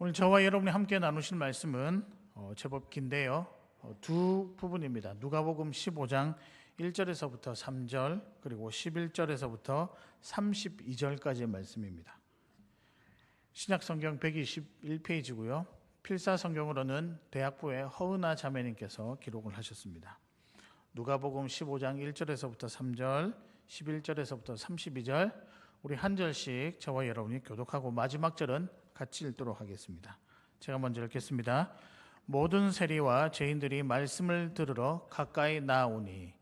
오늘 저와 여러분이 함께 나누실 말씀은 제법 긴데요. 두 부분입니다. 누가복음 15장 1절에서부터 3절 그리고 11절에서부터 32절까지의 말씀입니다. 신약성경 121페이지고요. 필사성경으로는 대학부의 허은아 자매님께서 기록을 하셨습니다. 누가복음 15장 1절에서부터 3절, 11절에서부터 32절 우리 한 절씩 저와 여러분이 교독하고 마지막 절은 같이 읽도록 하겠습니다. 제가 먼저 읽겠습니다. 모든 세리와 죄인들이 말씀을 들으러 가까이 나오니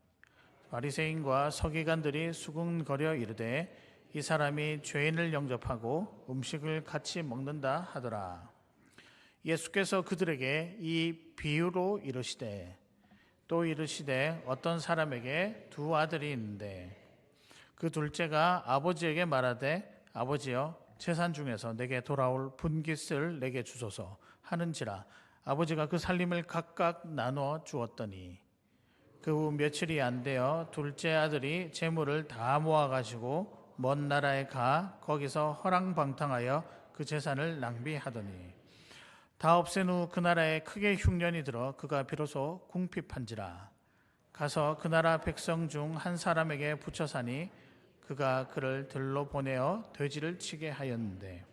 바리새인과 서기관들이 수군거려 이르되 이 사람이 죄인을 영접하고 음식을 같이 먹는다 하더라. 예수께서 그들에게 이 비유로 이르시되 또 이르시되 어떤 사람에게 두 아들이 있는데 그 둘째가 아버지에게 말하되 아버지여 재산 중에서 내게 돌아올 분깃을 내게 주소서 하는지라 아버지가 그 살림을 각각 나누어 주었더니 그 후 며칠이 안 되어 둘째 아들이 재물을 다 모아가지고 먼 나라에 가 거기서 허랑방탕하여 그 재산을 낭비하더니 다 없앤 후 그 나라에 크게 흉년이 들어 그가 비로소 궁핍한지라 가서 그 나라 백성 중 한 사람에게 붙여 사니 그가 그를 들로 보내어 돼지를 치게 하였는데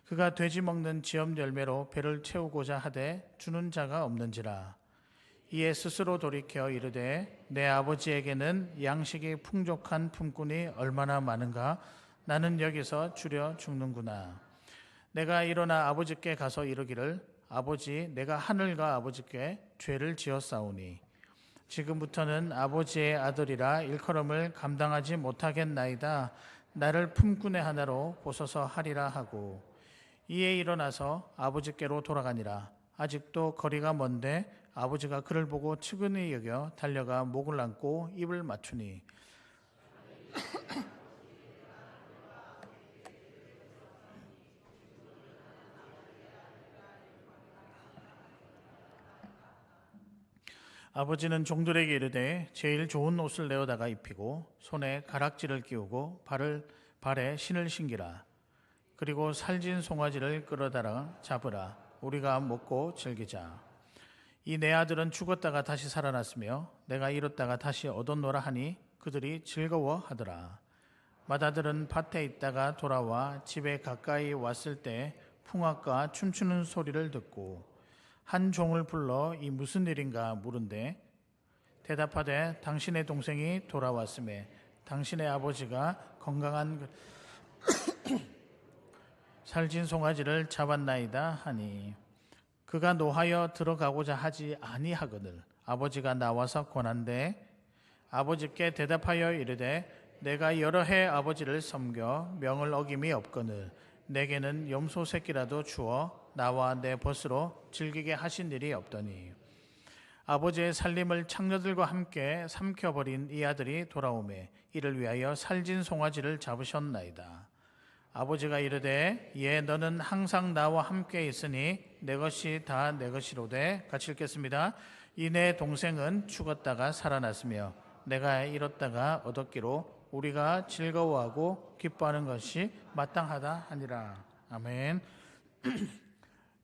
그가 돼지 먹는 지엄 열매로 배를 채우고자 하되 주는 자가 없는지라 이에 스스로 돌이켜 이르되 내 아버지에게는 양식이 풍족한 품꾼이 얼마나 많은가 나는 여기서 줄여 죽는구나. 내가 일어나 아버지께 가서 이르기를 아버지 내가 하늘과 아버지께 죄를 지었사오니 지금부터는 아버지의 아들이라 일컬음을 감당하지 못하겠나이다. 나를 품꾼의 하나로 보소서 하리라 하고 이에 일어나서 아버지께로 돌아가니라. 아직도 거리가 먼데 아버지가 그를 보고 측은히 여겨 달려가 목을 안고 입을 맞추니 아버지는 종들에게 이르되 제일 좋은 옷을 내어다가 입히고 손에 가락지를 끼우고 발에 신을 신기라. 그리고 살진 송아지를 끌어다가 잡으라. 우리가 먹고 즐기자. 이 내 아들은 죽었다가 다시 살아났으며 내가 잃었다가 다시 얻었노라 하니 그들이 즐거워하더라. 맏아들은 밭에 있다가 돌아와 집에 가까이 왔을 때 풍악과 춤추는 소리를 듣고 한 종을 불러 이 무슨 일인가 물은데 대답하되 당신의 동생이 돌아왔음에 당신의 아버지가 건강한 살진 송아지를 잡았나이다 하니 그가 노하여 들어가고자 하지 아니하거늘 아버지가 나와서 권한대 아버지께 대답하여 이르되 내가 여러 해 아버지를 섬겨 명을 어김이 없거늘 내게는 염소 새끼라도 주어 나와 내 벗으로 즐기게 하신 일이 없더니 아버지의 살림을 창녀들과 함께 삼켜버린 이 아들이 돌아오매 이를 위하여 살진 송아지를 잡으셨나이다. 아버지가 이르되 예 너는 항상 나와 함께 있으니 내 것이 다 내 것이로되 같이 읽겠습니다. 이 내 동생은 죽었다가 살아났으며 내가 잃었다가 얻었기로 우리가 즐거워하고 기뻐하는 것이 마땅하다 하니라. 아멘.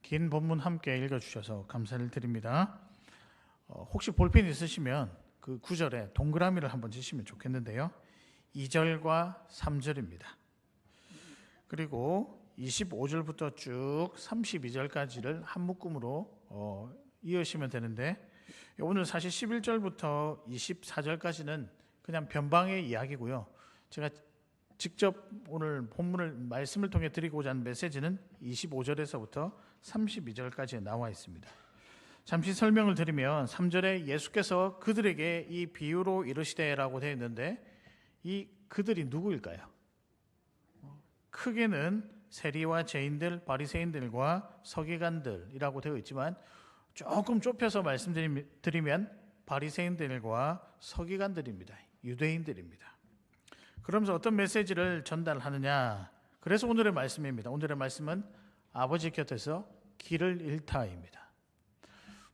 긴 본문 함께 읽어주셔서 감사를 드립니다. 혹시 볼펜 있으시면 그 9절에 동그라미를 한번 치시면 좋겠는데요. 2절과 3절입니다. 그리고 25절부터 쭉 32절까지를 한 묶음으로 이으시면 되는데 오늘 사실 11절부터 24절까지는 그냥 변방의 이야기고요. 제가 직접 오늘 본문을 말씀을 통해 드리고자 하는 메시지는 25절에서부터 32절까지 나와 있습니다. 잠시 설명을 드리면 3절에 예수께서 그들에게 이 비유로 이르시되라고 되어 있는데 이 그들이 누구일까요? 크게는 세리와 죄인들, 바리새인들과 서기관들이라고 되어 있지만 조금 좁혀서 말씀드리면 바리새인들과 서기관들입니다. 유대인들입니다. 그러면서 어떤 메시지를 전달하느냐? 그래서 오늘의 말씀입니다. 오늘의 말씀은 아버지 곁에서 길을 잃다입니다.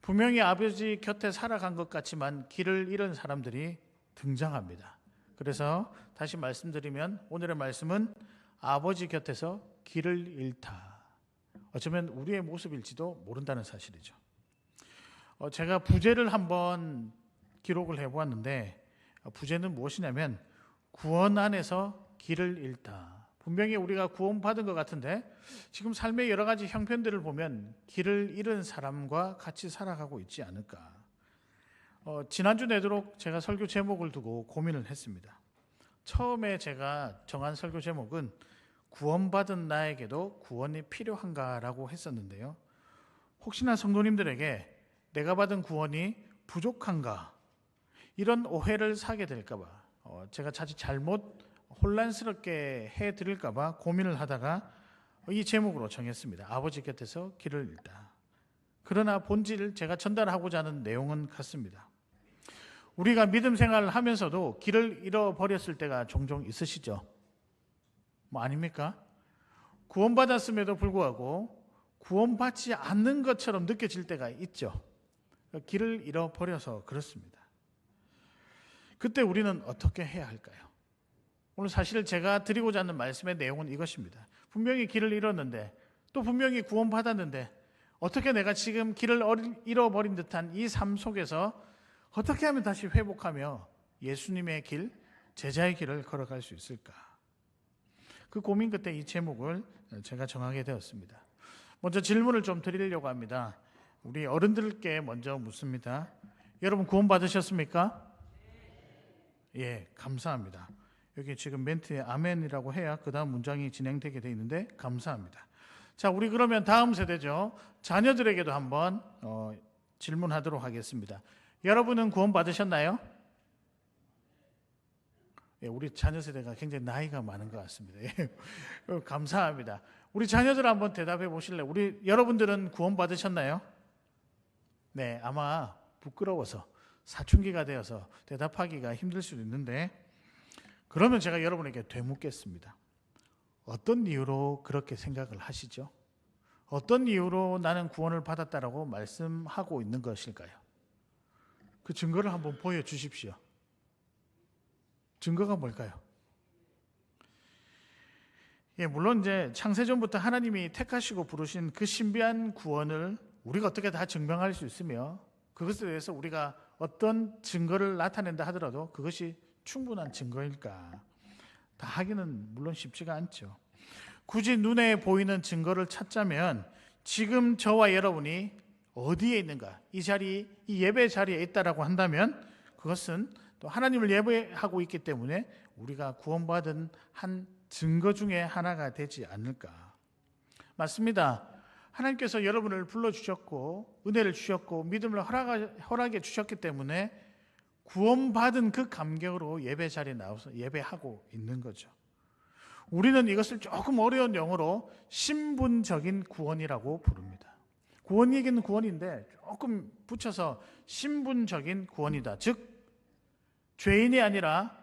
분명히 아버지 곁에 살아간 것 같지만 길을 잃은 사람들이 등장합니다. 그래서 다시 말씀드리면 오늘의 말씀은 아버지 곁에서 길을 잃다. 어쩌면 우리의 모습일지도 모른다는 사실이죠. 제가 부제를 한번 기록을 해보았는데 부제는 무엇이냐면 구원 안에서 길을 잃다. 분명히 우리가 구원받은 것 같은데 지금 삶의 여러 가지 형편들을 보면 길을 잃은 사람과 같이 살아가고 있지 않을까. 지난주 내도록 제가 설교 제목을 두고 고민을 했습니다. 처음에 제가 정한 설교 제목은 구원받은 나에게도 구원이 필요한가라고 했었는데요. 혹시나 성도님들에게 내가 받은 구원이 부족한가 이런 오해를 사게 될까 봐 제가 자칫 잘못 혼란스럽게 해드릴까 봐 고민을 하다가 이 제목으로 정했습니다. 아버지 곁에서 길을 잃다. 그러나 본질 제가 전달하고자 하는 내용은 같습니다. 우리가 믿음 생활을 하면서도 길을 잃어버렸을 때가 종종 있으시죠? 아닙니까? 구원받았음에도 불구하고 구원받지 않는 것처럼 느껴질 때가 있죠. 길을 잃어버려서 그렇습니다. 그때 우리는 어떻게 해야 할까요? 오늘 사실 제가 드리고자 하는 말씀의 내용은 이것입니다. 분명히 길을 잃었는데 또 분명히 구원받았는데 어떻게 내가 지금 길을 잃어버린 듯한 이 삶 속에서 어떻게 하면 다시 회복하며 예수님의 길, 제자의 길을 걸어갈 수 있을까? 그 고민 끝에 이 제목을 제가 정하게 되었습니다. 먼저 질문을 좀 드리려고 합니다. 우리 어른들께 먼저 묻습니다. 여러분 구원 받으셨습니까? 예, 감사합니다. 여기 지금 멘트에 아멘이라고 해야 그 다음 문장이 진행되게 되어 있는데 감사합니다. 자, 우리 그러면 다음 세대죠. 자녀들에게도 한번 질문하도록 하겠습니다. 여러분은 구원 받으셨나요? 예, 우리 자녀 세대가 굉장히 나이가 많은 것 같습니다. 예, 감사합니다. 우리 자녀들 한번 대답해 보실래요? 여러분들은 구원 받으셨나요? 네, 아마 부끄러워서 사춘기가 되어서 대답하기가 힘들 수도 있는데 그러면 제가 여러분에게 되묻겠습니다. 어떤 이유로 그렇게 생각을 하시죠? 어떤 이유로 나는 구원을 받았다라고 말씀하고 있는 것일까요? 그 증거를 한번 보여주십시오. 증거가 뭘까요? 예, 물론 이제 창세전부터 하나님이 택하시고 부르신 그 신비한 구원을 우리가 어떻게 다 증명할 수 있으며 그것에 대해서 우리가 어떤 증거를 나타낸다 하더라도 그것이 충분한 증거일까? 다 하기는 물론 쉽지가 않죠. 굳이 눈에 보이는 증거를 찾자면 지금 저와 여러분이 어디에 있는가? 이 예배 자리에 있다라고 한다면 그것은 또 하나님을 예배하고 있기 때문에 우리가 구원받은 한 증거 중에 하나가 되지 않을까? 맞습니다. 하나님께서 여러분을 불러주셨고 은혜를 주셨고 믿음을 허락해 주셨기 때문에 구원받은 그 감격으로 예배 자리에 나와서 예배하고 있는 거죠. 우리는 이것을 조금 어려운 영어로 신분적인 구원이라고 부릅니다. 구원 얘기는 구원인데 조금 붙여서 신분적인 구원이다. 즉 죄인이 아니라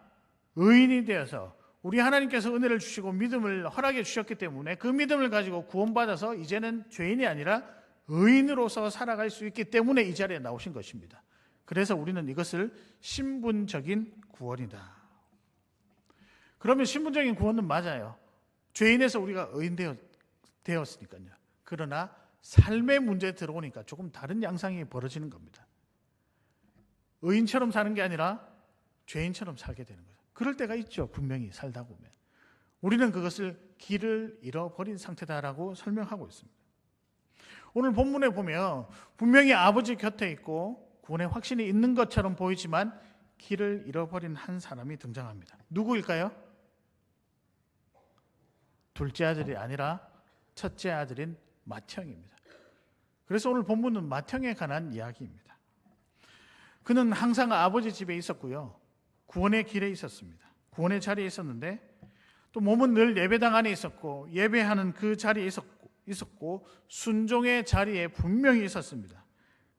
의인이 되어서 우리 하나님께서 은혜를 주시고 믿음을 허락해 주셨기 때문에 그 믿음을 가지고 구원받아서 이제는 죄인이 아니라 의인으로서 살아갈 수 있기 때문에 이 자리에 나오신 것입니다. 그래서 우리는 이것을 신분적인 구원이다. 그러면 신분적인 구원은 맞아요. 죄인에서 우리가 의인 되었으니까요. 그러나 삶의 문제에 들어오니까 조금 다른 양상이 벌어지는 겁니다. 의인처럼 사는 게 아니라 죄인처럼 살게 되는 거죠. 그럴 때가 있죠. 분명히 살다 보면. 우리는 그것을 길을 잃어버린 상태다라고 설명하고 있습니다. 오늘 본문에 보면 분명히 아버지 곁에 있고 구원의 확신이 있는 것처럼 보이지만 길을 잃어버린 한 사람이 등장합니다. 누구일까요? 둘째 아들이 아니라 첫째 아들인 맏형입니다. 그래서 오늘 본문은 맏형에 관한 이야기입니다. 그는 항상 아버지 집에 있었고요. 구원의 길에 있었습니다. 구원의 자리에 있었는데 또 몸은 늘 예배당 안에 있었고 예배하는 그 자리에 있었고 순종의 자리에 분명히 있었습니다.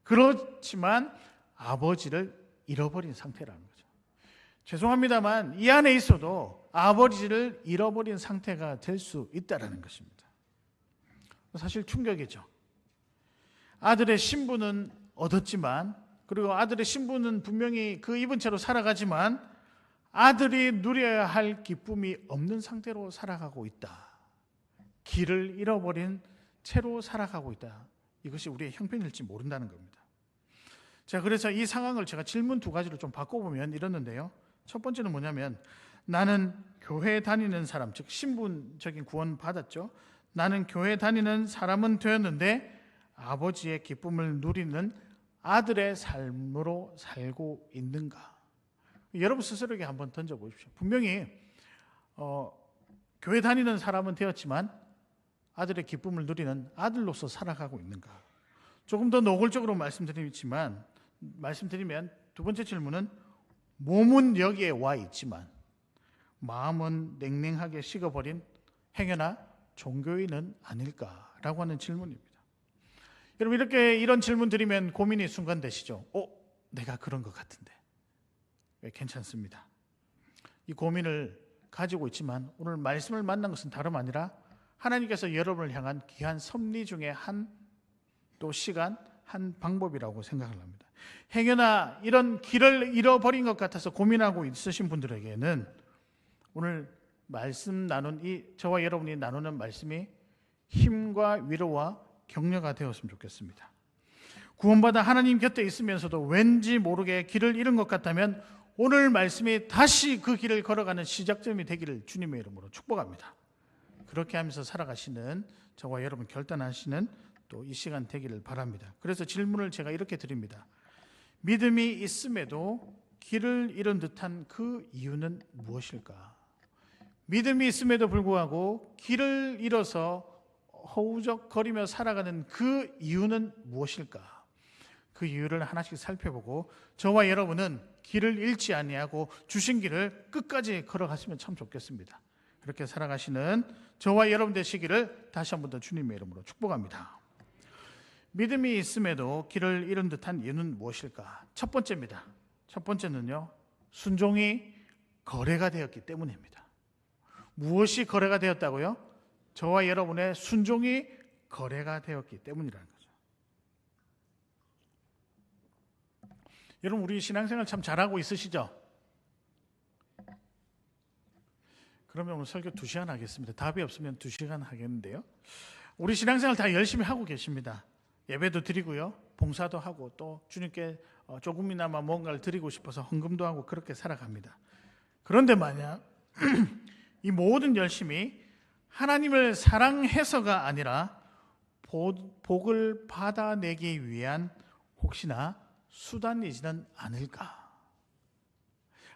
그렇지만 아버지를 잃어버린 상태라는 거죠. 죄송합니다만 이 안에 있어도 아버지를 잃어버린 상태가 될 수 있다는 것입니다. 사실 충격이죠. 아들의 신분은 얻었지만 그리고 아들의 신분은 분명히 그 입은 채로 살아가지만 아들이 누려야 할 기쁨이 없는 상태로 살아가고 있다. 길을 잃어버린 채로 살아가고 있다. 이것이 우리의 형편일지 모른다는 겁니다. 자, 그래서 이 상황을 제가 질문 두 가지로 좀 바꿔보면 이렇는데요. 첫 번째는 뭐냐면, 나는 교회 다니는 사람, 즉 신분적인 구원 받았죠. 나는 교회 다니는 사람은 되었는데 아버지의 기쁨을 누리는 아들의 삶으로 살고 있는가? 여러분 스스로에게 한번 던져보십시오. 분명히 교회 다니는 사람은 되었지만 아들의 기쁨을 누리는 아들로서 살아가고 있는가? 조금 더 노골적으로 말씀드리면 두 번째 질문은, 몸은 여기에 와 있지만 마음은 냉랭하게 식어버린 행여나 종교인은 아닐까라고 하는 질문입니다. 여러분, 이런 질문 드리면 고민이 순간 되시죠? 내가 그런 것 같은데. 괜찮습니다. 이 고민을 가지고 있지만 오늘 말씀을 만난 것은 다름 아니라 하나님께서 여러분을 향한 귀한 섭리 중에 한 또 시간, 한 방법이라고 생각을 합니다. 행여나 이런 길을 잃어버린 것 같아서 고민하고 있으신 분들에게는 오늘 말씀 저와 여러분이 나누는 말씀이 힘과 위로와 격려가 되었으면 좋겠습니다. 구원받아 하나님 곁에 있으면서도 왠지 모르게 길을 잃은 것 같다면 오늘 말씀이 다시 그 길을 걸어가는 시작점이 되기를 주님의 이름으로 축복합니다. 그렇게 하면서 살아가시는 저와 여러분 결단하시는 또 이 시간 되기를 바랍니다. 그래서 질문을 제가 이렇게 드립니다. 믿음이 있음에도 길을 잃은 듯한 그 이유는 무엇일까? 믿음이 있음에도 불구하고 길을 잃어서 허우적거리며 살아가는 그 이유는 무엇일까? 그 이유를 하나씩 살펴보고 저와 여러분은 길을 잃지 아니하고 주신 길을 끝까지 걸어갔으면 참 좋겠습니다. 그렇게 살아가시는 저와 여러분 되시기를 다시 한 번 더 주님의 이름으로 축복합니다. 믿음이 있음에도 길을 잃은 듯한 이유는 무엇일까? 첫 번째입니다. 첫 번째는요, 순종이 거래가 되었기 때문입니다. 무엇이 거래가 되었다고요? 저와 여러분의 순종이 거래가 되었기 때문이라는 거죠. 여러분, 우리 신앙생활 참 잘하고 있으시죠? 그러면 오늘 설교 2시간 하겠습니다. 답이 없으면 2시간 하겠는데요. 우리 신앙생활 다 열심히 하고 계십니다. 예배도 드리고요, 봉사도 하고 또 주님께 조금이나마 뭔가를 드리고 싶어서 헌금도 하고 그렇게 살아갑니다. 그런데 만약 이 모든 열심이 하나님을 사랑해서가 아니라 복을 받아내기 위한 혹시나 수단이지는 않을까?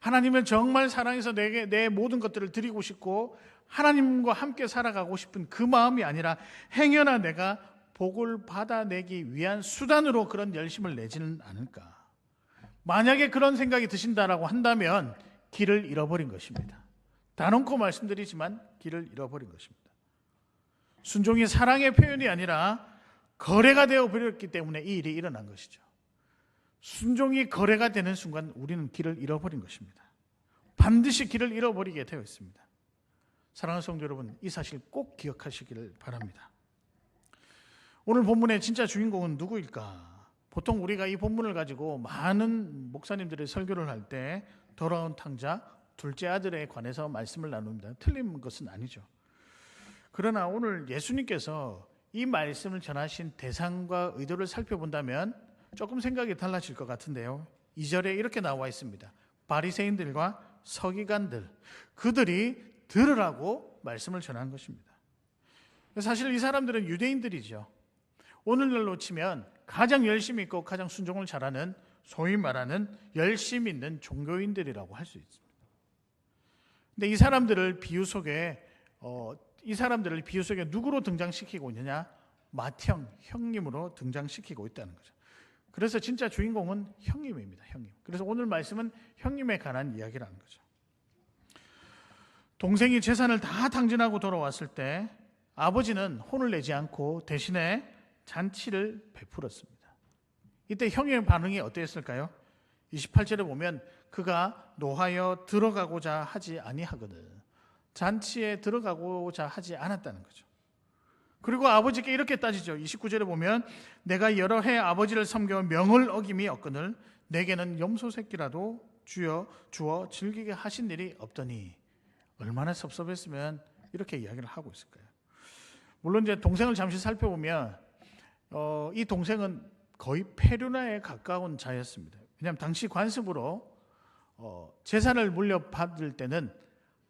하나님을 정말 사랑해서 내 모든 것들을 드리고 싶고 하나님과 함께 살아가고 싶은 그 마음이 아니라 행여나 내가 복을 받아내기 위한 수단으로 그런 열심을 내지는 않을까? 만약에 그런 생각이 드신다라고 한다면 길을 잃어버린 것입니다. 단언코 말씀드리지만 길을 잃어버린 것입니다. 순종이 사랑의 표현이 아니라 거래가 되어버렸기 때문에 이 일이 일어난 것이죠. 순종이 거래가 되는 순간 우리는 길을 잃어버린 것입니다. 반드시 길을 잃어버리게 되어 있습니다. 사랑하는 성도 여러분, 이 사실 꼭 기억하시기를 바랍니다. 오늘 본문의 진짜 주인공은 누구일까? 보통 우리가 이 본문을 가지고 많은 목사님들의 설교를 할 때 돌아온 탕자, 둘째 아들에 관해서 말씀을 나눕니다. 틀린 것은 아니죠. 그러나 오늘 예수님께서 이 말씀을 전하신 대상과 의도를 살펴본다면 조금 생각이 달라질 것 같은데요. 2절에 이렇게 나와 있습니다. 바리새인들과 서기관들, 그들이 들으라고 말씀을 전한 것입니다. 사실 이 사람들은 유대인들이죠. 오늘날로 치면 가장 열심히 있고 가장 순종을 잘하는 소위 말하는 열심 있는 종교인들이라고 할 수 있습니다. 근데 이 사람들을 비유 속에 누구로 등장시키고 있느냐? 맏형, 형님으로 등장시키고 있다는 거죠. 그래서 진짜 주인공은 형님입니다. 형님. 그래서 오늘 말씀은 형님에 관한 이야기라는 거죠. 동생이 재산을 다 탕진하고 돌아왔을 때 아버지는 혼을 내지 않고 대신에 잔치를 베풀었습니다. 이때 형의 반응이 어땠을까요? 28절에 보면 그가 노하여 들어가고자 하지 아니하거든. 잔치에 들어가고자 하지 않았다는 거죠. 그리고 아버지께 이렇게 따지죠. 29절에 보면 내가 여러 해 아버지를 섬겨 명을 어김이 없거늘 내게는 염소 새끼라도 주어 즐기게 하신 일이 없더니 얼마나 섭섭했으면 이렇게 이야기를 하고 있을까요? 물론 이제 동생을 잠시 살펴보면 이 동생은 거의 페류나에 가까운 자였습니다. 왜냐하면 당시 관습으로 재산을 물려받을 때는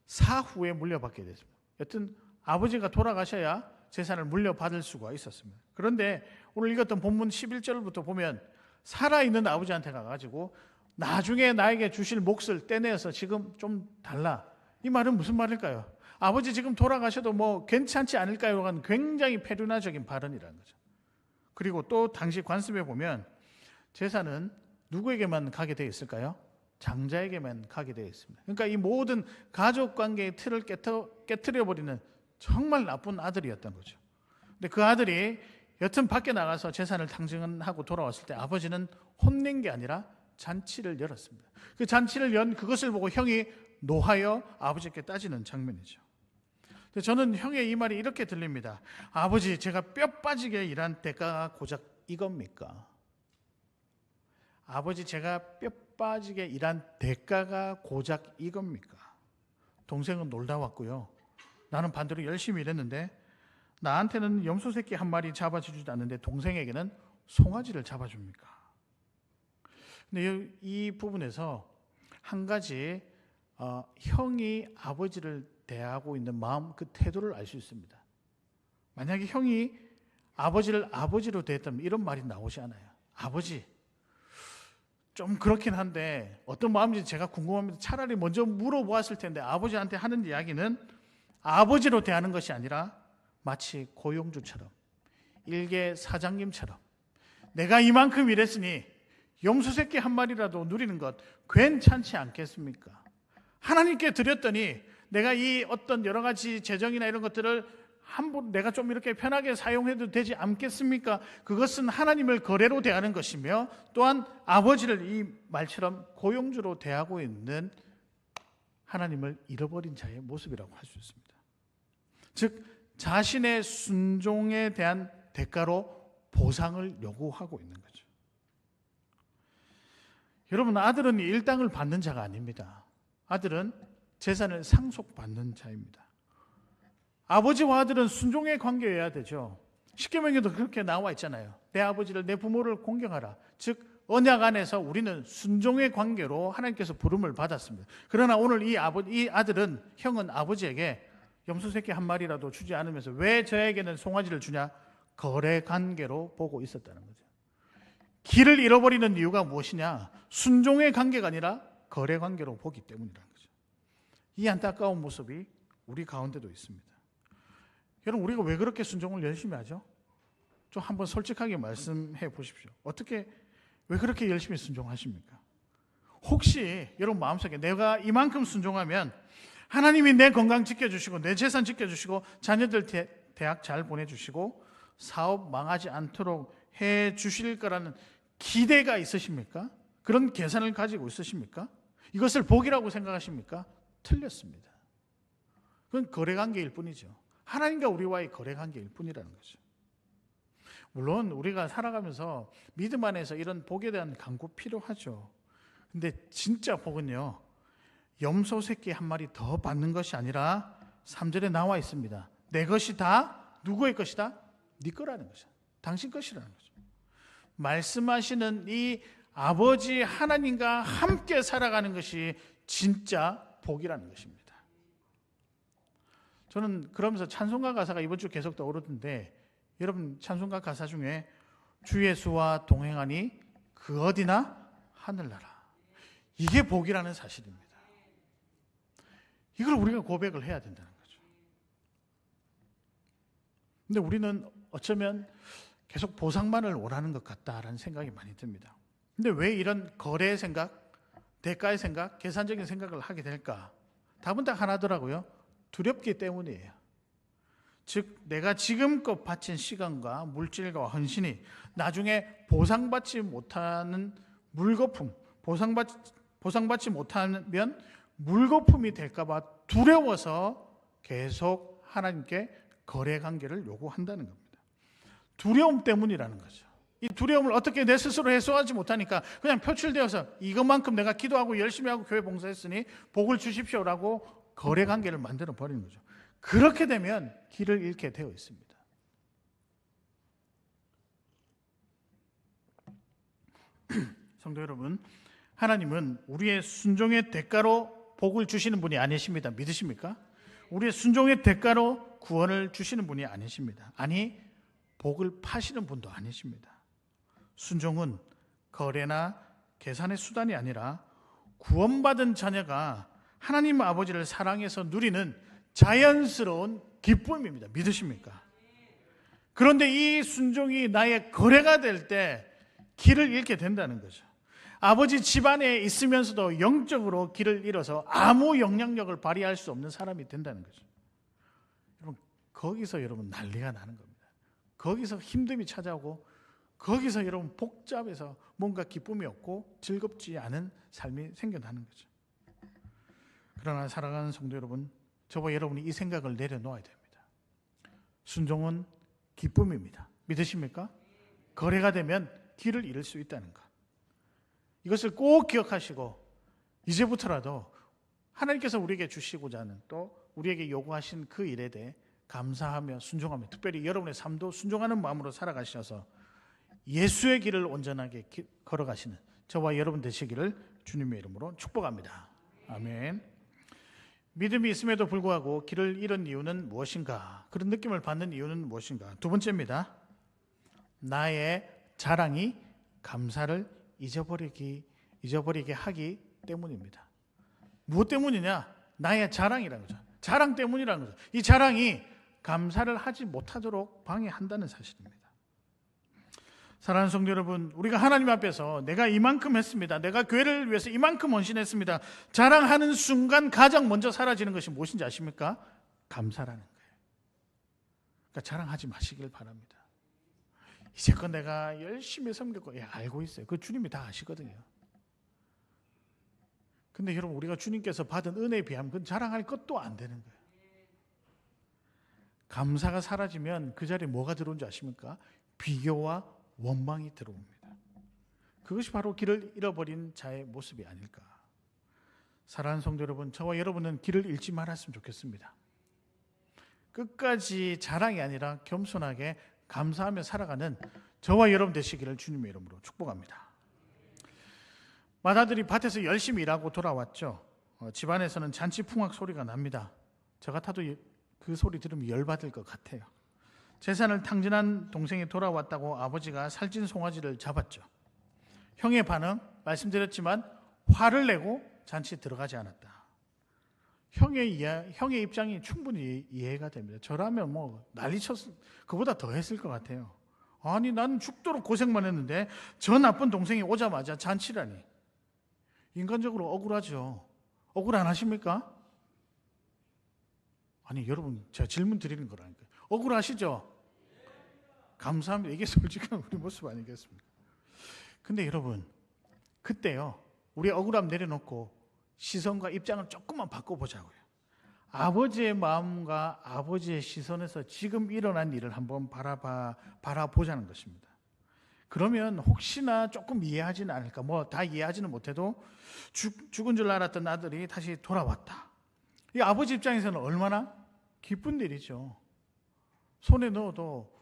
사후에 물려받게 됐습니다. 여튼 아버지가 돌아가셔야 재산을 물려받을 수가 있었습니다. 그런데 오늘 읽었던 본문 11절부터 보면 살아있는 아버지한테 가가지고 나중에 나에게 주실 몫을 떼내어서 지금 좀 달라. 이 말은 무슨 말일까요? 아버지 지금 돌아가셔도 뭐 괜찮지 않을까요? 하는 굉장히 페류나적인 발언이라는 거죠. 그리고 또 당시 관습에 보면 재산은 누구에게만 가게 되어 있을까요? 장자에게만 가게 되어 있습니다. 그러니까 이 모든 가족관계의 틀을 깨트려버리는 정말 나쁜 아들이었던 거죠. 근데 그 아들이 여튼 밖에 나가서 재산을 탕진하고 돌아왔을 때 아버지는 혼낸 게 아니라 잔치를 열었습니다. 그 잔치를 연 그것을 보고 형이 노하여 아버지께 따지는 장면이죠. 저는 형의 이 말이 이렇게 들립니다. 아버지, 제가 뼈 빠지게 일한 대가가 고작 이겁니까? 아버지, 제가 뼈 빠지게 일한 대가가 고작 이겁니까? 동생은 놀다 왔고요. 나는 반대로 열심히 일했는데 나한테는 염소 새끼 한 마리 잡아주지도 않는데 동생에게는 송아지를 잡아줍니까? 근데 이 부분에서 한 가지 형이 아버지를 대하고 있는 마음, 그 태도를 알 수 있습니다. 만약에 형이 아버지를 아버지로 대했다면 이런 말이 나오지 않아요. 아버지, 좀 그렇긴 한데 어떤 마음인지 제가 궁금합니다. 차라리 먼저 물어보았을 텐데 아버지한테 하는 이야기는 아버지로 대하는 것이 아니라 마치 고용주처럼, 일개 사장님처럼 내가 이만큼 일했으니 염소 새끼 한 마리라도 누리는 것 괜찮지 않겠습니까? 하나님께 드렸더니 내가 이 어떤 여러 가지 재정이나 이런 것들을 내가 좀 이렇게 편하게 사용해도 되지 않겠습니까? 그것은 하나님을 거래로 대하는 것이며 또한 아버지를 이 말처럼 고용주로 대하고 있는 하나님을 잃어버린 자의 모습이라고 할 수 있습니다. 즉 자신의 순종에 대한 대가로 보상을 요구하고 있는 거죠. 여러분, 아들은 일당을 받는 자가 아닙니다. 아들은 재산을 상속받는 자입니다. 아버지와 아들은 순종의 관계여야 되죠. 십계명에도 그렇게 나와 있잖아요. 내 아버지를, 내 부모를 공경하라. 즉 언약 안에서 우리는 순종의 관계로 하나님께서 부름을 받았습니다. 그러나 오늘 이 아들은, 형은 아버지에게 염소 새끼 한 마리라도 주지 않으면서 왜 저에게는 송아지를 주냐? 거래 관계로 보고 있었다는 거죠. 길을 잃어버리는 이유가 무엇이냐? 순종의 관계가 아니라 거래 관계로 보기 때문이라는 거죠. 이 안타까운 모습이 우리 가운데도 있습니다. 여러분, 우리가 왜 그렇게 순종을 열심히 하죠? 좀 한번 솔직하게 말씀해 보십시오. 왜 그렇게 열심히 순종하십니까? 혹시 여러분 마음속에 내가 이만큼 순종하면 하나님이 내 건강 지켜주시고 내 재산 지켜주시고 자녀들 대학 잘 보내주시고 사업 망하지 않도록 해 주실 거라는 기대가 있으십니까? 그런 계산을 가지고 있으십니까? 이것을 복이라고 생각하십니까? 틀렸습니다. 그건 거래관계일 뿐이죠. 하나님과 우리와의 거래관계일 뿐이라는 거죠. 물론 우리가 살아가면서 믿음 안에서 이런 복에 대한 간구 필요하죠. 근데 진짜 복은요, 염소 새끼 한 마리 더 받는 것이 아니라 3절에 나와 있습니다. 내 것이 다 누구의 것이다? 네 거라는 거죠. 당신 것이라는 거죠. 말씀하시는 이 아버지 하나님과 함께 살아가는 것이 진짜 복이라는 것입니다. 저는 그러면서 찬송가 가사가 이번 주 계속 떠오르던데, 여러분 찬송가 가사 중에 주 예수와 동행하니 그 어디나 하늘나라, 이게 복이라는 사실입니다. 이걸 우리가 고백을 해야 된다는 거죠. 근데 우리는 어쩌면 계속 보상만을 원하는 것 같다라는 생각이 많이 듭니다. 근데 왜 이런 거래의 생각, 대가의 생각, 계산적인 생각을 하게 될까? 답은 딱 하나더라고요. 두렵기 때문이에요. 즉 내가 지금껏 바친 시간과 물질과 헌신이 나중에 보상받지 못하는 물거품, 보상받지 못하면 물거품이 될까 봐 두려워서 계속 하나님께 거래 관계를 요구한다는 겁니다. 두려움 때문이라는 거죠. 이 두려움을 어떻게 내 스스로 해소하지 못하니까 그냥 표출되어서 이것만큼 내가 기도하고 열심히 하고 교회 봉사했으니 복을 주십시오라고 거래 관계를 만들어 버리는 거죠. 그렇게 되면 길을 잃게 되어 있습니다. 성도 여러분, 하나님은 우리의 순종의 대가로 복을 주시는 분이 아니십니다. 믿으십니까? 우리의 순종의 대가로 구원을 주시는 분이 아니십니다. 아니, 복을 파시는 분도 아니십니다. 순종은 거래나 계산의 수단이 아니라 구원받은 자녀가 하나님 아버지를 사랑해서 누리는 자연스러운 기쁨입니다. 믿으십니까? 그런데 이 순종이 나의 거래가 될 때 길을 잃게 된다는 거죠. 아버지 집안에 있으면서도 영적으로 길을 잃어서 아무 영향력을 발휘할 수 없는 사람이 된다는 거죠. 여러분, 거기서 여러분 난리가 나는 겁니다. 거기서 힘듦이 찾아오고, 거기서 여러분 복잡해서 뭔가 기쁨이 없고 즐겁지 않은 삶이 생겨나는 거죠. 그러나 사랑하는 성도 여러분, 저와 여러분이 이 생각을 내려놓아야 됩니다. 순종은 기쁨입니다. 믿으십니까? 거래가 되면 길을 잃을 수 있다는 것. 이것을 꼭 기억하시고 이제부터라도 하나님께서 우리에게 주시고자 하는, 또 우리에게 요구하신 그 일에 대해 감사하며 순종하며, 특별히 여러분의 삶도 순종하는 마음으로 살아가셔서 예수의 길을 온전하게 걸어가시는 저와 여러분 되시기를 주님의 이름으로 축복합니다. 아멘. 믿음이 있음에도 불구하고 길을 잃은 이유는 무엇인가? 그런 느낌을 받는 이유는 무엇인가? 두 번째입니다. 나의 자랑이 감사를 잊어버리게 하기 때문입니다. 무엇 때문이냐? 나의 자랑이라는 거죠. 자랑 때문이라는 거죠. 이 자랑이 감사를 하지 못하도록 방해한다는 사실입니다. 사랑하는 성도 여러분, 우리가 하나님 앞에서 내가 이만큼 했습니다, 내가 교회를 위해서 이만큼 헌신했습니다, 자랑하는 순간 가장 먼저 사라지는 것이 무엇인지 아십니까? 감사라는 거예요. 그러니까 자랑하지 마시길 바랍니다. 이제껏 내가 열심히 섬겼고, 알고 있어요. 그 주님이 다 아시거든요. 근데 여러분, 우리가 주님께서 받은 은혜에 비하면 그건 자랑할 것도 안 되는 거예요. 감사가 사라지면 그 자리에 뭐가 들어온지 아십니까? 비교와 원망이 들어옵니다. 그것이 바로 길을 잃어버린 자의 모습이 아닐까. 사랑하는 성도 여러분, 저와 여러분은 길을 잃지 말았으면 좋겠습니다. 끝까지 자랑이 아니라 겸손하게 감사하며 살아가는 저와 여러분 되시기를 주님의 이름으로 축복합니다. 맏아들이 밭에서 열심히 일하고 돌아왔죠. 집안에서는 잔치풍악 소리가 납니다. 저 같아도 그 소리 들으면 열받을 것 같아요. 재산을 탕진한 동생이 돌아왔다고 아버지가 살찐 송아지를 잡았죠. 형의 반응, 말씀드렸지만 화를 내고 잔치에 들어가지 않았다. 형의 입장이 충분히 이해가 됩니다. 저라면 난리쳤을, 그보다 더 했을 것 같아요. 아니, 나는 죽도록 고생만 했는데 저 나쁜 동생이 오자마자 잔치라니. 인간적으로 억울하죠. 억울 안 하십니까? 아니, 여러분, 제가 질문 드리는 거라니까요. 억울하시죠? 감사합니다. 이게 솔직한 우리 모습 아니겠습니까? 근데 여러분, 그때요, 우리 억울함 내려놓고 시선과 입장을 조금만 바꿔보자고요. 아버지의 마음과 아버지의 시선에서 지금 일어난 일을 한번 바라보자는 것입니다. 그러면 혹시나 조금 이해하지는 않을까. 다 이해하지는 못해도 죽은 줄 알았던 아들이 다시 돌아왔다. 이 아버지 입장에서는 얼마나 기쁜 일이죠. 손에 넣어도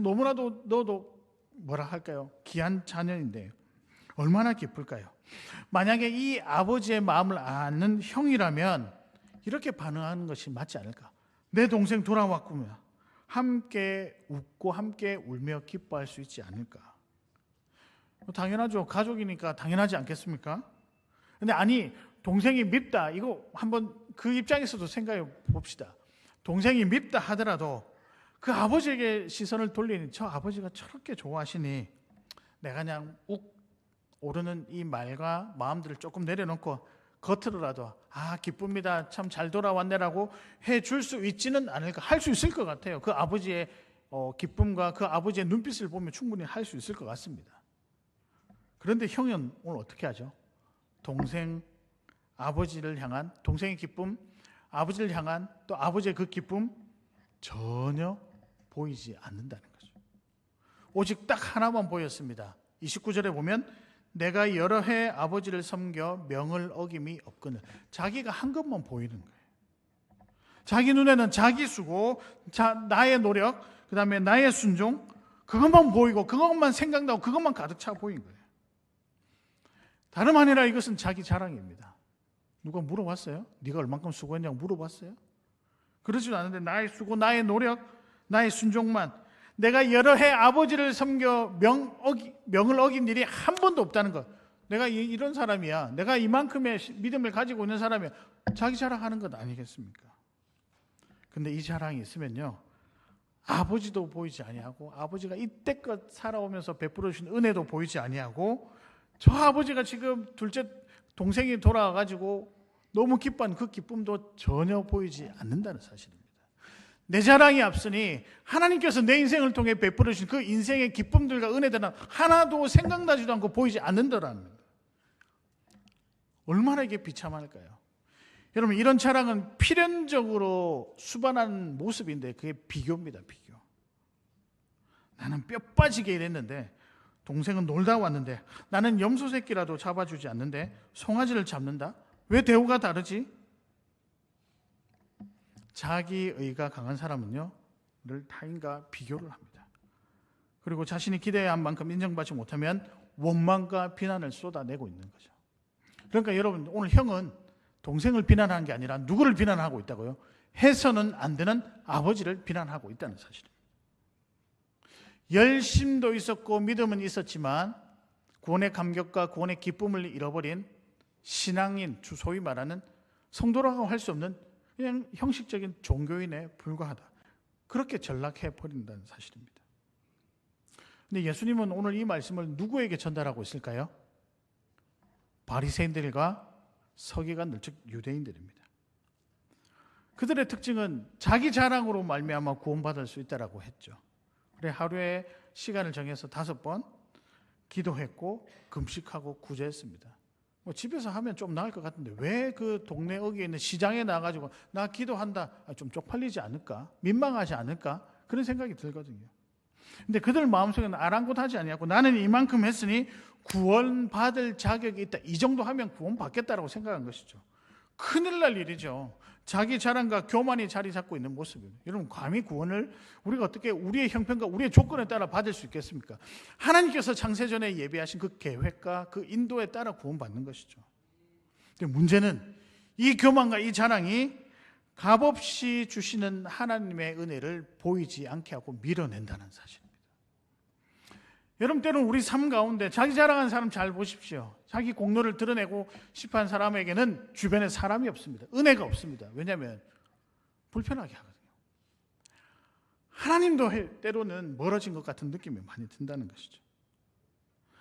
너무나도 넣어도 뭐라 할까요? 귀한 자녀인데 얼마나 기쁠까요? 만약에 이 아버지의 마음을 아는 형이라면 이렇게 반응하는 것이 맞지 않을까? 내 동생 돌아왔구나. 함께 웃고 함께 울며 기뻐할 수 있지 않을까? 당연하죠. 가족이니까 당연하지 않겠습니까? 근데 아니, 동생이 밉다. 이거 한번 그 입장에서도 생각해 봅시다. 동생이 밉다 하더라도 그 아버지에게 시선을 돌리니 저 아버지가 저렇게 좋아하시니 내가 그냥 욱 오르는 이 말과 마음들을 조금 내려놓고 겉으로라도 기쁩니다, 참 잘 돌아왔네라고 해줄 수 있지는 않을까. 할 수 있을 것 같아요. 그 아버지의 기쁨과 그 아버지의 눈빛을 보면 충분히 할 수 있을 것 같습니다. 그런데 형은 오늘 어떻게 하죠? 동생의 기쁨, 아버지를 향한 또 아버지의 그 기쁨 전혀 보이지 않는다는 거죠. 오직 딱 하나만 보였습니다. 29절에 보면 내가 여러 해 아버지를 섬겨 명을 어김이 없거늘. 자기가 한 것만 보이는 거예요. 자기 눈에는 자기 수고, 나의 노력, 그 다음에 나의 순종, 그것만 보이고 그것만 생각나고 그것만 가득 차 보인 거예요. 다름 아니라 이것은 자기 자랑입니다. 누가 물어봤어요? 네가 얼만큼 수고했냐고 물어봤어요? 그러지도 않은데 나의 수고, 나의 노력, 나의 순종만, 내가 여러 해 아버지를 섬겨 명을 어긴 일이 한 번도 없다는 것. 내가 이런 사람이야. 내가 이만큼의 믿음을 가지고 있는 사람이야. 자기 자랑하는 것 아니겠습니까? 근데 이 자랑이 있으면요, 아버지도 보이지 아니하고 아버지가 이때껏 살아오면서 베풀어 주신 은혜도 보이지 아니하고 저 아버지가 지금 둘째 동생이 돌아와가지고 너무 기뻐한 그 기쁨도 전혀 보이지 않는다는 사실입니다. 내 자랑이 앞서니 하나님께서 내 인생을 통해 베풀어 주신 그 인생의 기쁨들과 은혜들은 하나도 생각나지도 않고 보이지 않는다라는 겁니다. 얼마나 이게 비참할까요? 여러분, 이런 자랑은 필연적으로 수반하는 모습인데 그게 비교입니다. 비교. 나는 뼈 빠지게 일했는데 동생은 놀다 왔는데 나는 염소 새끼라도 잡아주지 않는데 송아지를 잡는다? 왜 대우가 다르지? 자기의가 강한 사람은요, 늘 타인과 비교를 합니다. 그리고 자신이 기대한 만큼 인정받지 못하면 원망과 비난을 쏟아내고 있는 거죠. 그러니까 여러분, 오늘 형은 동생을 비난하는 게 아니라 누구를 비난하고 있다고요? 해서는 안 되는 아버지를 비난하고 있다는 사실입니다. 열심도 있었고 믿음은 있었지만 구원의 감격과 구원의 기쁨을 잃어버린 신앙인, 소위 말하는 성도라고 할 수 없는 그냥 형식적인 종교인에 불과하다. 그렇게 전락해 버린다는 사실입니다. 근데 예수님은 오늘 이 말씀을 누구에게 전달하고 있을까요? 바리새인들과 서기관들, 즉 유대인들입니다. 그들의 특징은 자기 자랑으로 말미암아 구원받을 수 있다라고 했죠. 그래, 하루에 시간을 정해서 5번 기도했고 금식하고 구제했습니다. 뭐 집에서 하면 좀 나을 것 같은데 왜 그 동네 어귀에 있는 시장에 나가지고 나 기도한다, 좀 쪽팔리지 않을까? 민망하지 않을까? 그런 생각이 들거든요. 근데 그들 마음속에는 아랑곳하지 아니하고 나는 이만큼 했으니 구원받을 자격이 있다. 이 정도 하면 구원받겠다라고 생각한 것이죠. 큰일 날 일이죠. 자기 자랑과 교만이 자리 잡고 있는 모습이에요. 여러분, 감히 구원을 우리가 어떻게 우리의 형편과 우리의 조건에 따라 받을 수 있겠습니까? 하나님께서 창세전에 예비하신 그 계획과 그 인도에 따라 구원받는 것이죠. 근데 문제는 이 교만과 이 자랑이 값없이 주시는 하나님의 은혜를 보이지 않게 하고 밀어낸다는 사실입니다. 여러분, 때로는 우리 삶 가운데 자기 자랑하는 사람 잘 보십시오. 자기 공로를 드러내고 싶어하는 사람에게는 주변에 사람이 없습니다. 은혜가 없습니다. 왜냐하면 불편하게 하거든요. 하나님도 때로는 멀어진 것 같은 느낌이 많이 든다는 것이죠.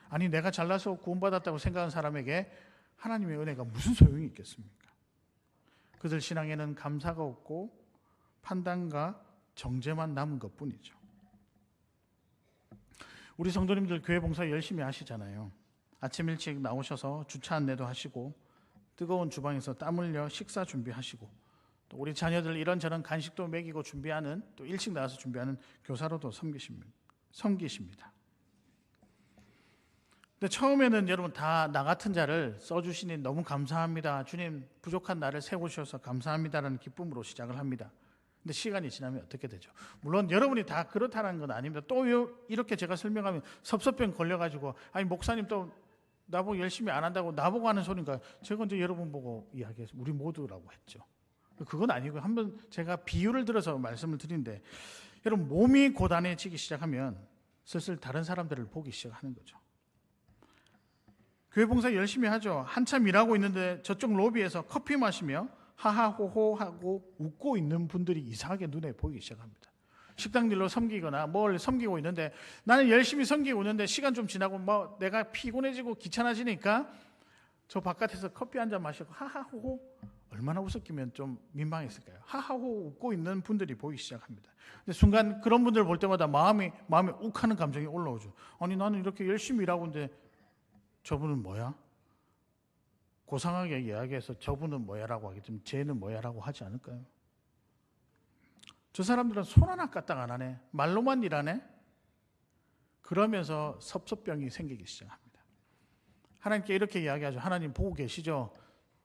아니, 내가 잘나서 구원받았다고 생각하는 사람에게 하나님의 은혜가 무슨 소용이 있겠습니까? 그들 신앙에는 감사가 없고 판단과 정죄만 남은 것뿐이죠. 우리 성도님들 교회 봉사 열심히 하시잖아요. 아침 일찍 나오셔서 주차 안내도 하시고 뜨거운 주방에서 땀 흘려 식사 준비하시고 또 우리 자녀들 이런저런 간식도 먹이고 준비하는, 또 일찍 나와서 준비하는 교사로도 섬기십니다. 근데 처음에는 여러분 다 나 같은 자를 써주시니 너무 감사합니다. 주님, 부족한 나를 세우셔서 감사합니다라는 기쁨으로 시작을 합니다. 근데 시간이 지나면 어떻게 되죠? 물론 여러분이 다 그렇다는 건 아닙니다. 또 이렇게 제가 설명하면 섭섭병 걸려가지고 아니 목사님 또 나보고 열심히 안 한다고 나보고 하는 소리인가? 제가 언제 여러분 보고 이야기해서 우리 모두라고 했죠. 그건 아니고요. 한번 제가 비유를 들어서 말씀을 드리는데, 여러분 몸이 고단해지기 시작하면 슬슬 다른 사람들을 보기 시작하는 거죠. 교회 봉사 열심히 하죠. 한참 일하고 있는데 저쪽 로비에서 커피 마시며 하하호호 하고 웃고 있는 분들이 이상하게 눈에 보이기 시작합니다. 식당 일로 섬기거나 뭘 섬기고 있는데 나는 열심히 섬기고 있는데 시간 좀 지나고 뭐 내가 피곤해지고 귀찮아지니까 저 바깥에서 커피 한 잔 마시고 하하호호, 얼마나 웃었기면 좀 민망했을까요? 하하호호 웃고 있는 분들이 보이기 시작합니다. 근데 순간 그런 분들 볼 때마다 마음에 욱하는 감정이 올라오죠. 아니, 나는 이렇게 열심히 일하고 있는데 저분은 뭐야? 고상하게 이야기해서 저분은 뭐야라고 하기 때문에 쟤는 뭐야라고 하지 않을까요? 저 사람들은 손 하나 까딱 안 하네, 말로만 일하네, 그러면서 섭섭병이 생기기 시작합니다. 하나님께 이렇게 이야기하죠. 하나님 보고 계시죠?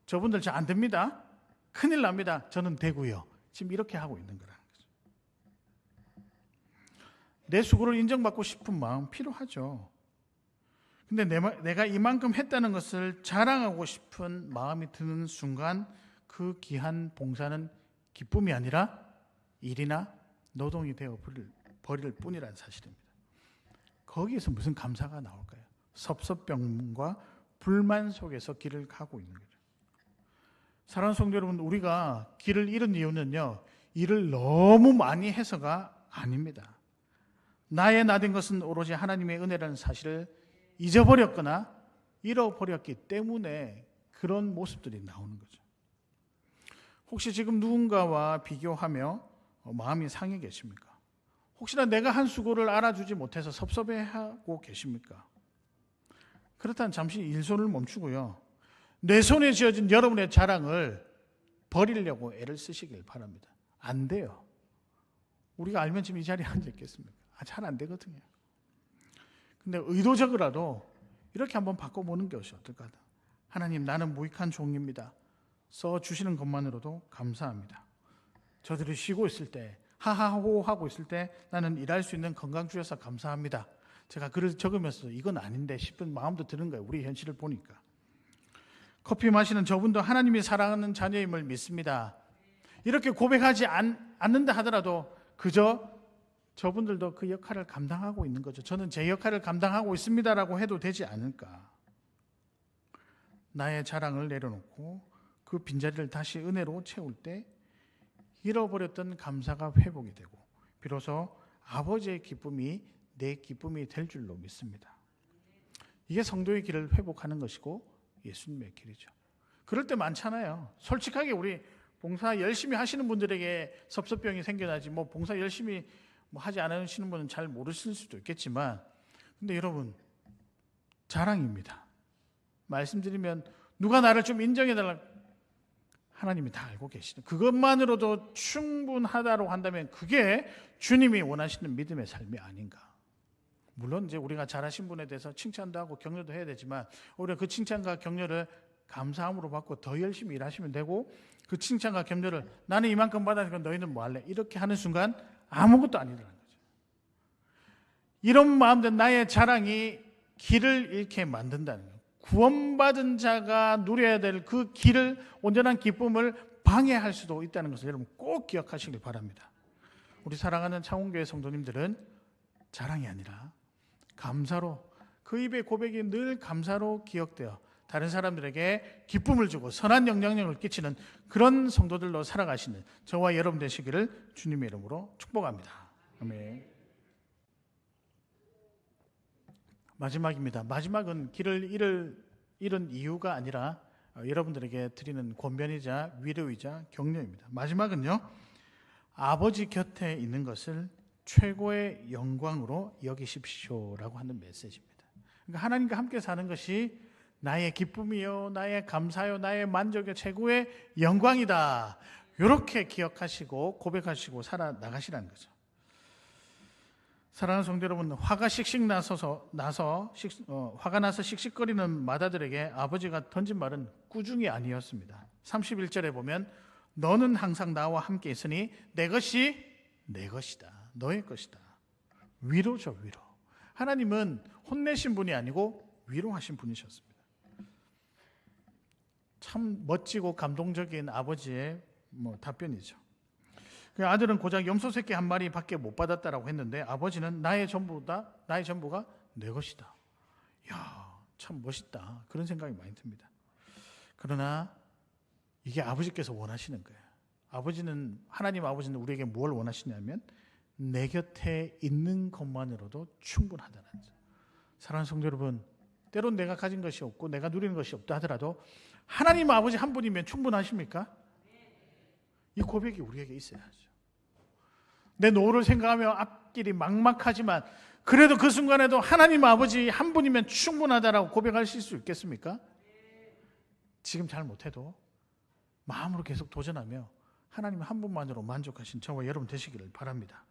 저분들 잘 안 됩니다. 큰일 납니다. 저는 되고요. 지금 이렇게 하고 있는 거라는 거죠. 내 수고를 인정받고 싶은 마음 필요하죠. 근데 내가 이만큼 했다는 것을 자랑하고 싶은 마음이 드는 순간 그 귀한 봉사는 기쁨이 아니라 일이나 노동이 되어 버릴 뿐이라는 사실입니다. 거기에서 무슨 감사가 나올까요? 섭섭병과 불만 속에서 길을 가고 있는 거죠. 사랑하는 성도 여러분, 우리가 길을 잃은 이유는요, 일을 너무 많이 해서가 아닙니다. 나의 나된 것은 오로지 하나님의 은혜라는 사실을 잊어버렸거나 잃어버렸기 때문에 그런 모습들이 나오는 거죠. 혹시 지금 누군가와 비교하며 마음이 상해 계십니까? 혹시나 내가 한 수고를 알아주지 못해서 섭섭해하고 계십니까? 그렇다면 잠시 일손을 멈추고요, 내 손에 쥐어진 여러분의 자랑을 버리려고 애를 쓰시길 바랍니다. 안 돼요. 우리가 알면 지금 이 자리에 앉아 있겠습니까? 잘 안 되거든요. 근데 의도적으로라도 이렇게 한번 바꿔보는 것이 어떨까? 하나님, 나는 무익한 종입니다. 써주시는 것만으로도 감사합니다. 저들이 쉬고 있을 때, 하하호 하고 있을 때 나는 일할 수 있는 건강 주셔서 감사합니다. 제가 글을 적으면서 이건 아닌데 싶은 마음도 드는 거예요. 우리 현실을 보니까. 커피 마시는 저분도 하나님이 사랑하는 자녀임을 믿습니다. 이렇게 고백하지 않는다 하더라도 그저 저분들도 그 역할을 감당하고 있는 거죠. 저는 제 역할을 감당하고 있습니다라고 해도 되지 않을까. 나의 자랑을 내려놓고 그 빈자리를 다시 은혜로 채울 때 잃어버렸던 감사가 회복이 되고 비로소 아버지의 기쁨이 내 기쁨이 될 줄로 믿습니다. 이게 성도의 길을 회복하는 것이고 예수님의 길이죠. 그럴 때 많잖아요. 솔직하게 우리 봉사 열심히 하시는 분들에게 섭섭병이 생겨나지, 봉사 열심히 하지 않으시는 분은 잘 모르실 수도 있겠지만, 근데 여러분, 자랑입니다. 말씀드리면 누가 나를 좀 인정해달라, 하나님이 다 알고 계시는 그것만으로도 충분하다고 한다면 그게 주님이 원하시는 믿음의 삶이 아닌가. 물론 이제 우리가 잘하신 분에 대해서 칭찬도 하고 격려도 해야 되지만, 우리가 그 칭찬과 격려를 감사함으로 받고 더 열심히 일하시면 되고, 그 칭찬과 격려를 나는 이만큼 받았으니까 너희는 뭐 할래? 이렇게 하는 순간 아무것도 아니라는 거죠. 이런 마음들, 나의 자랑이 길을 잃게 만든다는 거예요. 구원받은 자가 누려야 될 그 길을, 온전한 기쁨을 방해할 수도 있다는 것을 여러분 꼭 기억하시길 바랍니다. 우리 사랑하는 창원교회 성도님들은 자랑이 아니라 감사로, 그 입의 고백이 늘 감사로 기억되어 다른 사람들에게 기쁨을 주고 선한 영향력을 끼치는 그런 성도들로 살아가시는 저와 여러분 되시기를 주님의 이름으로 축복합니다. 아멘. 마지막입니다. 마지막은 길을 잃은 이유가 아니라 여러분들에게 드리는 권면이자 위로이자 격려입니다. 마지막은요, 아버지 곁에 있는 것을 최고의 영광으로 여기십시오라고 하는 메시지입니다. 그러니까 하나님과 함께 사는 것이 나의 기쁨이요, 나의 감사요, 나의 만족의 최고의 영광이다. 이렇게 기억하시고 고백하시고 살아나가시라는 거죠. 사랑하는 성도 여러분, 화가 나서 씩씩거리는 마다들에게 아버지가 던진 말은 꾸중이 아니었습니다. 31절에 보면 너는 항상 나와 함께 있으니 내 것이 내 것이다. 너의 것이다. 위로죠, 위로. 하나님은 혼내신 분이 아니고 위로하신 분이셨습니다. 참 멋지고 감동적인 아버지의 답변이죠. 그 아들은 고작 염소 새끼 한 마리밖에 못 받았다라고 했는데 아버지는 나의 전부가 내 것이다. 이야, 참 멋있다. 그런 생각이 많이 듭니다. 그러나 이게 아버지께서 원하시는 거예요. 하나님 아버지는 우리에게 뭘 원하시냐면 내 곁에 있는 것만으로도 충분하다는 거죠. 사랑하는 성도 여러분, 때론 내가 가진 것이 없고 내가 누리는 것이 없다 하더라도 하나님 아버지 한 분이면 충분하십니까? 이 고백이 우리에게 있어야죠. 내 노후를 생각하며 앞길이 막막하지만 그래도 그 순간에도 하나님 아버지 한 분이면 충분하다라고 고백하실 수 있겠습니까? 지금 잘 못해도 마음으로 계속 도전하며 하나님 한 분만으로 만족하신 저와 여러분 되시기를 바랍니다.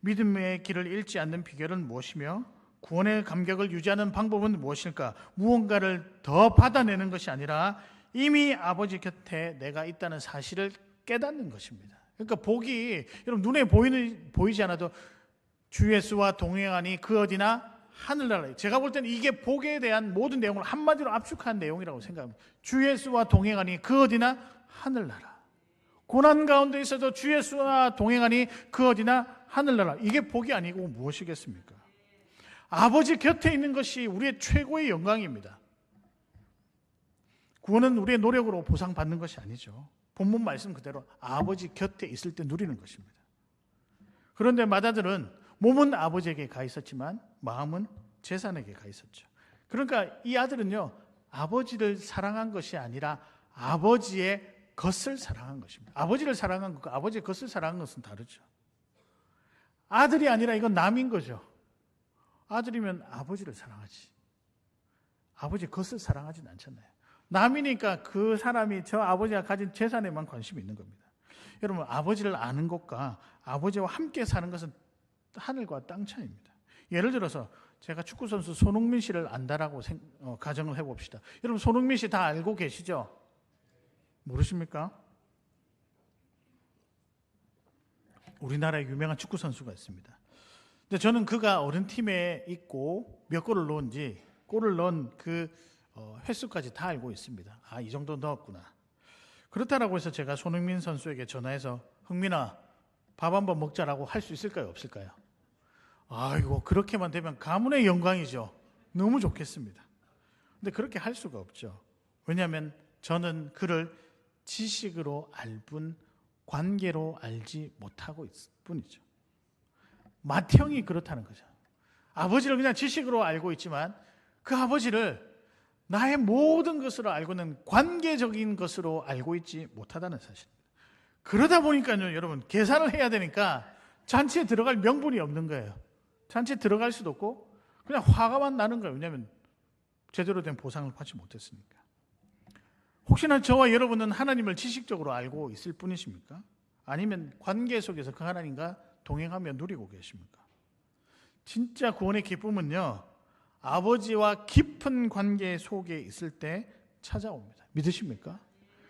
믿음의 길을 잃지 않는 비결은 무엇이며 구원의 감격을 유지하는 방법은 무엇일까? 무언가를 더 받아내는 것이 아니라 이미 아버지 곁에 내가 있다는 사실을 깨닫는 것입니다. 그러니까 복이 여러분 눈에 보이지 않아도 주 예수와 동행하니 그 어디나 하늘나라에. 제가 볼 때는 이게 복에 대한 모든 내용을 한마디로 압축한 내용이라고 생각합니다. 주 예수와 동행하니 그 어디나 하늘나라. 고난 가운데 있어도 주 예수와 동행하니 그 어디나 하늘나라. 이게 복이 아니고 무엇이겠습니까? 아버지 곁에 있는 것이 우리의 최고의 영광입니다. 구원은 우리의 노력으로 보상받는 것이 아니죠. 본문 말씀 그대로 아버지 곁에 있을 때 누리는 것입니다. 그런데 맏아들은 몸은 아버지에게 가 있었지만 마음은 제사장에게 가 있었죠. 그러니까 이 아들은요, 아버지를 사랑한 것이 아니라 아버지의 것을 사랑한 것입니다. 아버지를 사랑한 것과 아버지의 것을 사랑한 것은 다르죠. 아들이 아니라 이건 남인 거죠. 아들이면 아버지를 사랑하지, 아버지의 것을 사랑하지는 않잖아요. 남이니까 그 사람이 저 아버지가 가진 재산에만 관심이 있는 겁니다. 여러분, 아버지를 아는 것과 아버지와 함께 사는 것은 하늘과 땅 차이입니다. 예를 들어서 제가 축구선수 손흥민 씨를 안다라고 가정을 해봅시다. 여러분, 손흥민 씨 다 알고 계시죠? 모르십니까? 우리나라에 유명한 축구선수가 있습니다. 근데 저는 그가 어느 팀에 있고 몇 골을 넣은지, 골을 넣은 그 횟수까지 다 알고 있습니다. 아, 이 정도 넣었구나. 그렇다라고 해서 제가 손흥민 선수에게 전화해서 흥민아, 밥 한번 먹자라고 할 수 있을까요? 없을까요? 아이고, 그렇게만 되면 가문의 영광이죠. 너무 좋겠습니다. 근데 그렇게 할 수가 없죠. 왜냐하면 저는 그를 지식으로 알 뿐 관계로 알지 못하고 있을 뿐이죠. 맏형이 그렇다는 거죠. 아버지를 그냥 지식으로 알고 있지만 그 아버지를 나의 모든 것으로 알고는 관계적인 것으로 알고 있지 못하다는 사실입니다. 그러다 보니까요, 여러분, 계산을 해야 되니까 잔치에 들어갈 명분이 없는 거예요. 잔치에 들어갈 수도 없고 그냥 화가만 나는 거예요. 왜냐하면 제대로 된 보상을 받지 못했으니까. 혹시나 저와 여러분은 하나님을 지식적으로 알고 있을 뿐이십니까? 아니면 관계 속에서 그 하나님과 동행하며 누리고 계십니까? 진짜 구원의 기쁨은요, 아버지와 깊은 관계 속에 있을 때 찾아옵니다. 믿으십니까?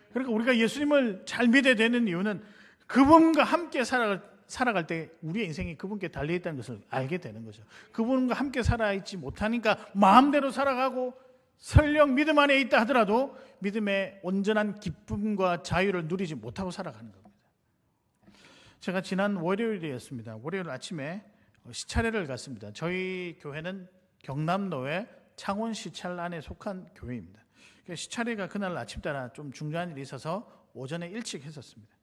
그러니까 우리가 예수님을 잘 믿어야 되는 이유는 그분과 함께 살아갈 때 우리의 인생이 그분께 달려있다는 것을 알게 되는 거죠. 그분과 함께 살아있지 못하니까 마음대로 살아가고 설령 믿음 안에 있다 하더라도 믿음의 온전한 기쁨과 자유를 누리지 못하고 살아가는 겁니다. 제가 지난 월요일이었습니다. 월요일 아침에 시찰회를 갔습니다. 저희 교회는 경남도의 창원 시찰 안에 속한 교회입니다. 시찰회가 그날 아침 따라 좀 중요한 일이 있어서 오전에 일찍 했었습니다.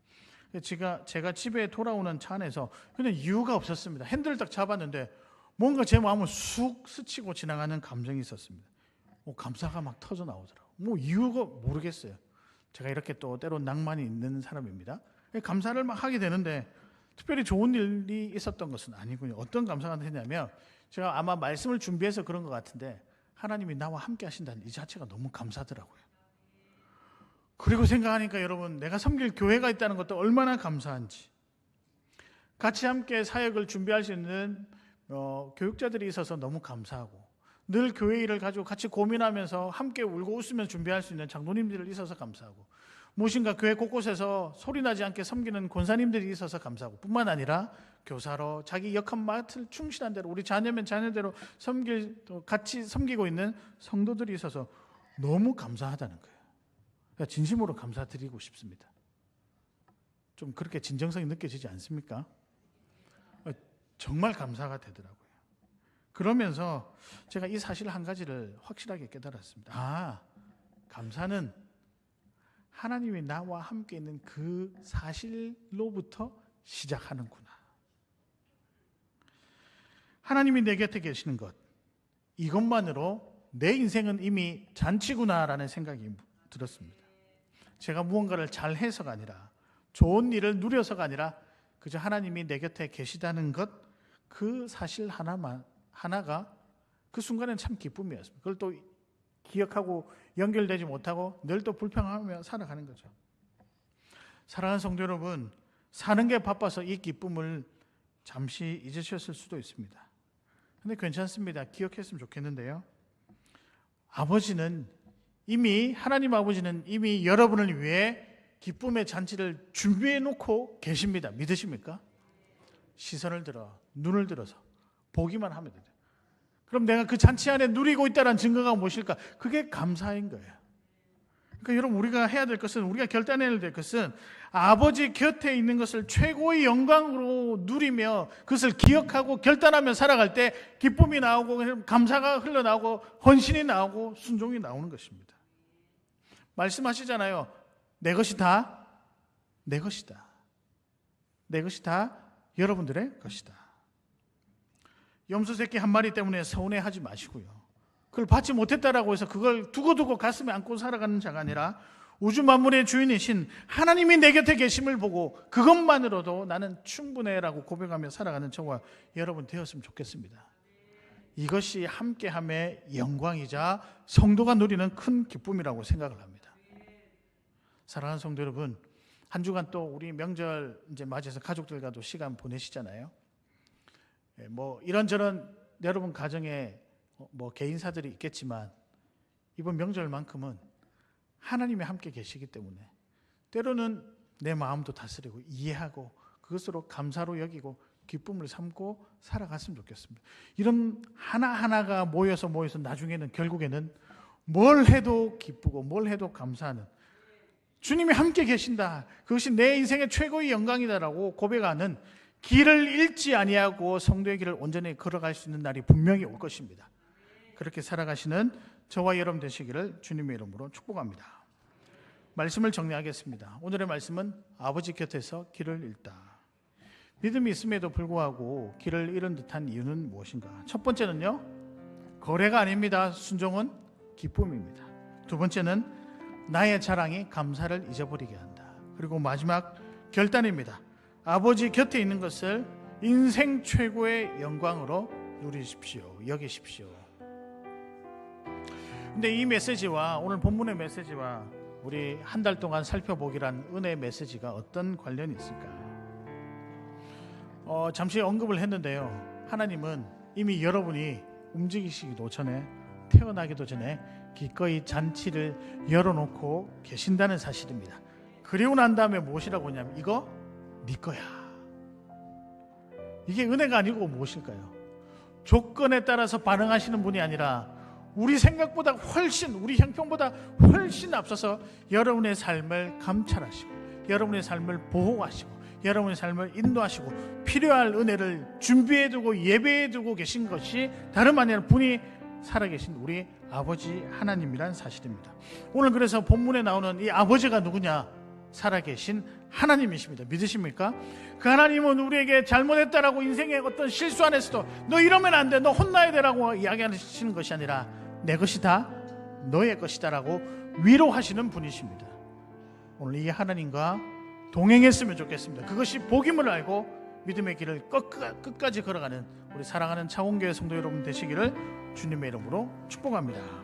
제가 집에 돌아오는 차 안에서 그냥 이유가 없었습니다. 핸들을 딱 잡았는데 뭔가 제 마음을 쑥 스치고 지나가는 감정이 있었습니다. 감사가 막 터져 나오더라고요. 이유가 모르겠어요. 제가 이렇게 또 때론 낭만이 있는 사람입니다. 감사를 막 하게 되는데 특별히 좋은 일이 있었던 것은 아니군요. 어떤 감사가 되냐면 제가 아마 말씀을 준비해서 그런 것 같은데 하나님이 나와 함께 하신다는 이 자체가 너무 감사하더라고요. 그리고 생각하니까 여러분, 내가 섬길 교회가 있다는 것도 얼마나 감사한지, 같이 함께 사역을 준비할 수 있는 교육자들이 있어서 너무 감사하고, 늘 교회 일을 가지고 같이 고민하면서 함께 울고 웃으며 준비할 수 있는 장로님들이 있어서 감사하고, 무엇인가 교회 곳곳에서 소리나지 않게 섬기는 권사님들이 있어서 감사하고, 뿐만 아니라 교사로 자기 역할 맡을 충실한 대로 우리 자녀면 자녀대로 같이 섬기고 있는 성도들이 있어서 너무 감사하다는 거예요. 그러니까 진심으로 감사드리고 싶습니다. 좀 그렇게 진정성이 느껴지지 않습니까? 정말 감사가 되더라고요. 그러면서 제가 이 사실 한 가지를 확실하게 깨달았습니다. 감사는 하나님이 나와 함께 있는 그 사실로부터 시작하는구나. 하나님이 내 곁에 계시는 것, 이것만으로 내 인생은 이미 잔치구나라는 생각이 들었습니다. 제가 무언가를 잘 해서가 아니라, 좋은 일을 누려서가 아니라 그저 하나님이 내 곁에 계시다는 것, 그 사실 하나가 그 순간에는 참 기쁨이었습니다. 그걸 또 기억하고 연결되지 못하고 늘 또 불평하며 살아가는 거죠. 사랑하는 성도 여러분, 사는 게 바빠서 이 기쁨을 잠시 잊으셨을 수도 있습니다. 근데 괜찮습니다. 기억했으면 좋겠는데요. 하나님 아버지는 이미 여러분을 위해 기쁨의 잔치를 준비해 놓고 계십니다. 믿으십니까? 시선을 들어, 눈을 들어서 보기만 하면 돼요. 그럼 내가 그 잔치 안에 누리고 있다는 증거가 무엇일까? 그게 감사인 거예요. 그러니까 여러분, 우리가 해야 될 것은, 우리가 결단해야 될 것은 아버지 곁에 있는 것을 최고의 영광으로 누리며 그것을 기억하고 결단하며 살아갈 때 기쁨이 나오고 감사가 흘러나오고 헌신이 나오고 순종이 나오는 것입니다. 말씀하시잖아요. 내 것이 다 내 것이다. 내 것이 다 여러분들의 것이다. 염소 새끼 한 마리 때문에 서운해하지 마시고요. 그걸 받지 못했다라고 해서 그걸 두고두고 가슴에 안고 살아가는 자가 아니라 우주 만물의 주인이신 하나님이 내 곁에 계심을 보고 그것만으로도 나는 충분해라고 고백하며 살아가는 저와 여러분 되었으면 좋겠습니다. 이것이 함께함의 영광이자 성도가 누리는 큰 기쁨이라고 생각을 합니다. 사랑하는 성도 여러분, 한 주간 또 우리 명절 이제 맞이해서 가족들과도 시간 보내시잖아요. 뭐 이런저런 여러분 가정에 뭐 개인사들이 있겠지만 이번 명절만큼은 하나님이 함께 계시기 때문에 때로는 내 마음도 다스리고 이해하고 그것으로 감사로 여기고 기쁨을 삼고 살아갔으면 좋겠습니다. 이런 하나하나가 모여서 나중에는 결국에는 뭘 해도 기쁘고 뭘 해도 감사하는, 주님이 함께 계신다, 그것이 내 인생의 최고의 영광이다라고 고백하는, 길을 잃지 아니하고 성도의 길을 온전히 걸어갈 수 있는 날이 분명히 올 것입니다. 그렇게 살아가시는 저와 여러분 되시기를 주님의 이름으로 축복합니다. 말씀을 정리하겠습니다. 오늘의 말씀은 아버지 곁에서 길을 잃다. 믿음이 있음에도 불구하고 길을 잃은 듯한 이유는 무엇인가? 첫 번째는요, 거래가 아닙니다. 순종은 기쁨입니다. 두 번째는 나의 자랑이 감사를 잊어버리게 한다. 그리고 마지막 결단입니다. 아버지 곁에 있는 것을 인생 최고의 영광으로 누리십시오. 여기십시오. 근데 이 메시지와 오늘 본문의 메시지와 우리 한 달 동안 살펴보기란 은혜의 메시지가 어떤 관련이 있을까? 잠시 언급을 했는데요. 하나님은 이미 여러분이 움직이시기도 전에, 태어나기도 전에 기꺼이 잔치를 열어놓고 계신다는 사실입니다. 그리고 난 다음에 무엇이라고 하냐면 이거 네 거야. 이게 은혜가 아니고 무엇일까요? 조건에 따라서 반응하시는 분이 아니라 우리 생각보다 훨씬, 우리 형편보다 훨씬 앞서서 여러분의 삶을 감찰하시고 여러분의 삶을 보호하시고 여러분의 삶을 인도하시고 필요할 은혜를 준비해두고 예배해두고 계신 것이 다름 아니라 분이 살아계신 우리 아버지 하나님이란 사실입니다. 오늘 그래서 본문에 나오는 이 아버지가 누구냐? 살아계신 하나님이십니다. 믿으십니까? 그 하나님은 우리에게 잘못했다라고 인생의 어떤 실수 안에서도 너 이러면 안 돼, 너 혼나야 되라고 이야기하시는 것이 아니라 내 것이 다 너의 것이다라고 위로하시는 분이십니다. 오늘 이 하나님과 동행했으면 좋겠습니다. 그것이 복임을 알고 믿음의 길을 끝까지 걸어가는 우리 사랑하는 차원교회 성도 여러분 되시기를 주님의 이름으로 축복합니다.